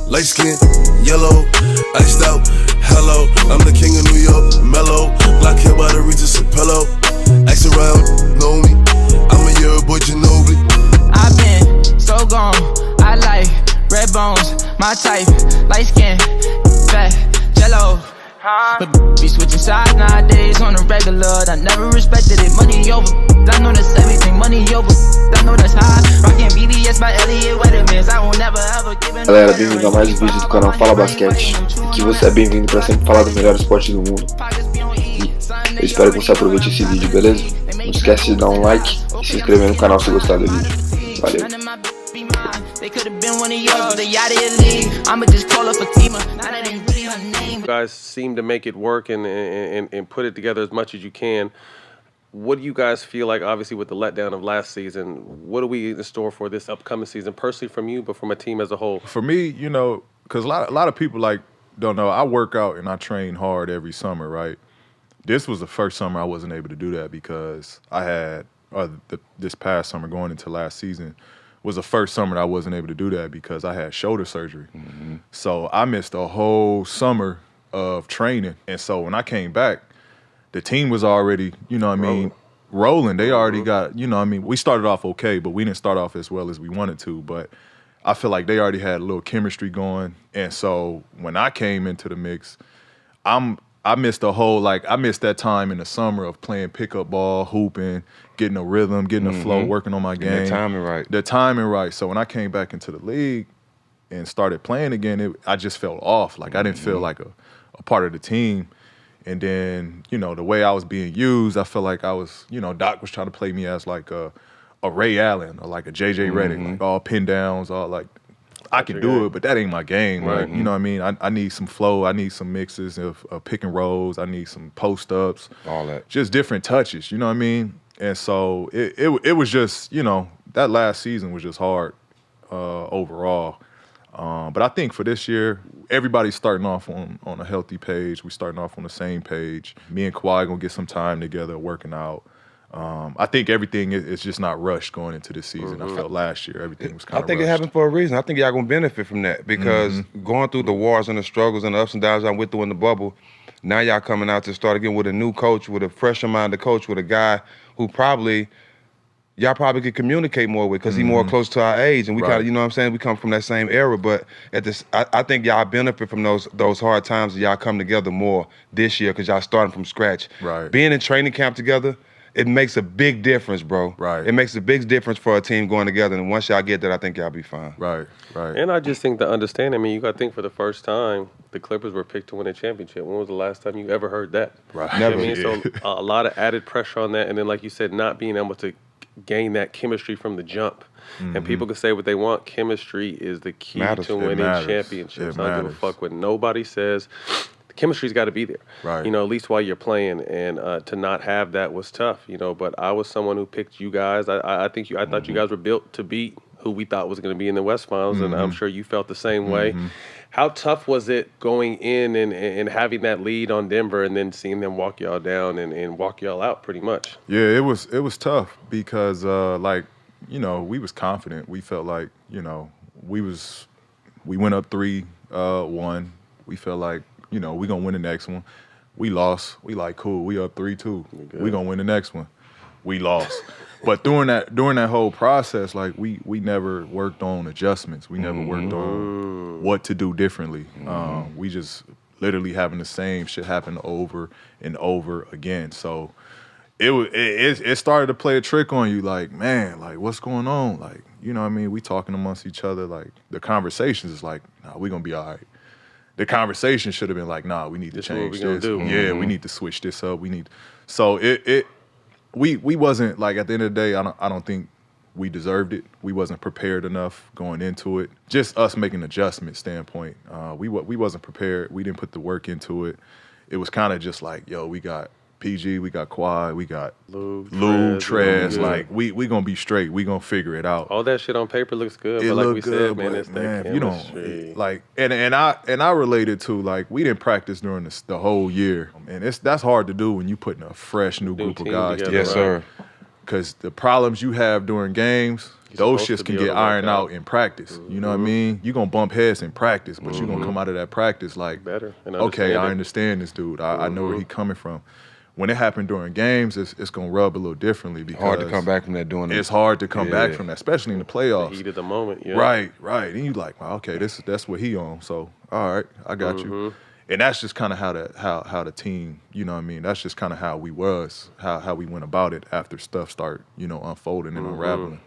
light skin, yellow, iced out, hello. I'm the king of New York, mellow. Black hair by the Regis Apello. Ask around, know me. I'm a year boy, Ginobili. I've been so gone. I like red bones, my type, light skin, fat, jello. But be switching sides nowadays on a regular. I never respected it. Money over. I know that's everything. Money over. I know that's high. Rockin' BBS by Elliot Weathermans. I will never ever give in. Galera, bem-vindo a mais um vídeo do canal Fala Basquete. Aqui você é bem-vindo para sempre falar do melhor esporte do mundo. E eu espero que você aproveite esse vídeo, beleza? Não esquece de dar um like e se inscrever no canal se gostar do vídeo. Valeu! You guys seem to make it work and put it together as much as you can. What do you guys feel like, obviously, with the letdown of last season? What are we in store for this upcoming season, personally from you, but from a team as a whole? For me, you know, because a lot of people don't know, I work out and I train hard every summer, right? This was the first summer I wasn't able to do that because I had, this past summer going into last season, was the first summer that I wasn't able to do that because I had shoulder surgery. Mm-hmm. So I missed a whole summer of training. And so when I came back, the team was already, rolling. They already got, we started off okay, but we didn't start off as well as we wanted to. But I feel like they already had a little chemistry going. And so when I came into the mix, I missed I missed that time in the summer of playing pickup ball, hooping, getting a rhythm, getting a flow, working on my game. And the timing right. The timing right. So when I came back into the league and started playing again, I just felt off. Like I didn't feel like a part of the team. And then, the way I was being used, I felt like I was, Doc was trying to play me as like a Ray Allen or like a JJ Redick, like all pin downs, all like, I can do it, but that ain't my game, right? You know what I mean? I need some flow. I need some mixes of pick and rolls. I need some post-ups. All that. Just different touches, you know what I mean? And so it was just, that last season was just hard overall. But I think for this year, everybody's starting off on a healthy page. We're starting off on the same page. Me and Kawhi going to get some time together working out. I think everything is just not rushed going into this season. I felt last year everything was kind of I think rushed. it happened for a reason. I think y'all going to benefit from that because going through the wars and the struggles and the ups and downs I went through in the bubble, now y'all coming out to start again with a new coach, with a fresher-minded coach, with a guy who y'all probably could communicate more with because he's more close to our age. And we kind of, we come from that same era. But I think y'all benefit from those hard times that y'all come together more this year because y'all starting from scratch. Right. Being in training camp together, it makes a big difference, bro. Right. It makes a big difference for a team going together. And once y'all get that, I think y'all be fine. Right. And I just think the understanding, you got to think for the first time, the Clippers were picked to win a championship. When was the last time you ever heard that? Right. Never. You know what I mean? So a lot of added pressure on that. And then, like you said, not being able to gain that chemistry from the jump. And people can say what they want. Chemistry is the key to winning championships. I don't give a fuck what nobody says. The chemistry's got to be there. Right. At least while you're playing. And to not have that was tough. But I was someone who picked you guys. I thought you guys were built to beat who we thought was going to be in the West Finals, and I'm sure you felt the same way. How tough was it going in and having that lead on Denver and then seeing them walk y'all down and walk y'all out pretty much? Yeah, it was tough because we was confident. We felt like, we went up 3-1. We felt like, we gonna win the next one. We lost. We like, cool, we up 3-2. We gonna win the next one. We lost. But during that whole process, like we never worked on adjustments. We never worked on what to do differently. We just literally having the same shit happen over and over again. So it started to play a trick on you. Like, man, like what's going on? Like, we talking amongst each other. Like the conversations is like, nah, we gonna be all right. The conversation should have been like, nah, we need to change this. Yeah, we need to switch this up. So we wasn't, like, at the end of the day, I don't think we deserved it. We wasn't prepared enough going into it. Just us making adjustment standpoint. We wasn't prepared. We didn't put the work into it. It was kind of just like, yo, we got PG, we got Kawhi, we got Lou, Trez. Like, we gonna be straight. We gonna figure it out. All that shit on paper looks good, but like we said, man, it's that chemistry. Like, and I related to, like, we didn't practice during the whole year, and that's hard to do when you putting a fresh new group of guys together. Yes, sir. because the problems you have during games, those supposed shits to can be able get to work ironed out. out in practice. You know what I mean? You're going to bump heads in practice, but you're going to come out of that practice like, Better and okay, I understand it. understand this dude. I know where he's coming from. When it happened during games, it's going to rub a little differently because Hard to come back from that doing it's it. hard to come back Yeah. from that, especially in the The playoffs. heat of the moment, yeah. Right. And you like, well, okay, that's what he on. So, all right, I got you. And that's just kind of how the team, you know what I mean? That's just kind of how we was, how we went about it after stuff start, unfolding and unraveling.